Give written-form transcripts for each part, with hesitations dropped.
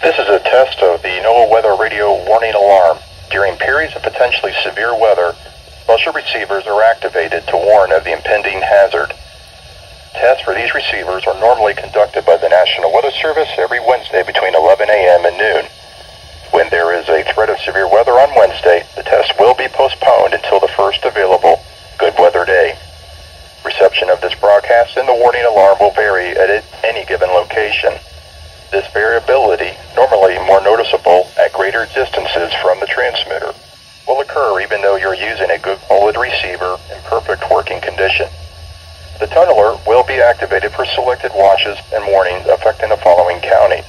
This is a test of the NOAA Weather Radio warning alarm. During periods of potentially severe weather, special receivers are activated to warn of the impending hazard. Tests for these receivers are normally conducted by the National Weather Service every Wednesday between 11 a.m. and noon. When there is a threat of severe weather on Wednesday, the test will be postponed until the first available good weather day. Reception of this broadcast and the warning alarm will vary at any given location. This variability, normally more noticeable at greater distances from the transmitter, will occur even though you're using a good quality receiver in perfect working condition. The tunneler will be activated for selected watches and warnings affecting the following counties: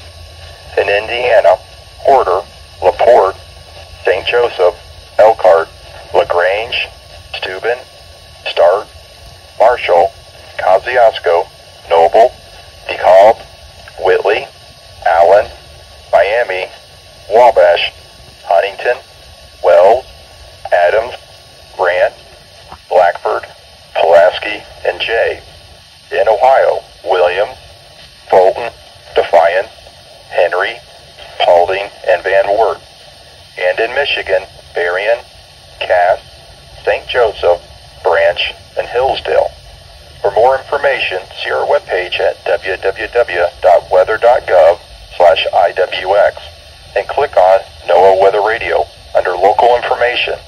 in Indiana, Porter, LaPorte, St. Joseph, Elkhart, LaGrange, Steuben, Stark, Marshall, Kosciuszko, Noble, DeKalb, Whitley, Allen, Miami, Wabash, Huntington, Wells, Adams, Grant, Blackford, Pulaski, and Jay. In Ohio, Williams, Fulton, Defiance, Henry, Paulding, and Van Wert. And in Michigan, Berrien, Cass, St. Joseph, Branch, and Hillsdale. For more information, see our webpage at www.weather.gov/IWX and click on NOAA Weather Radio under Local Information.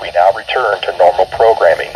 We now return to normal programming.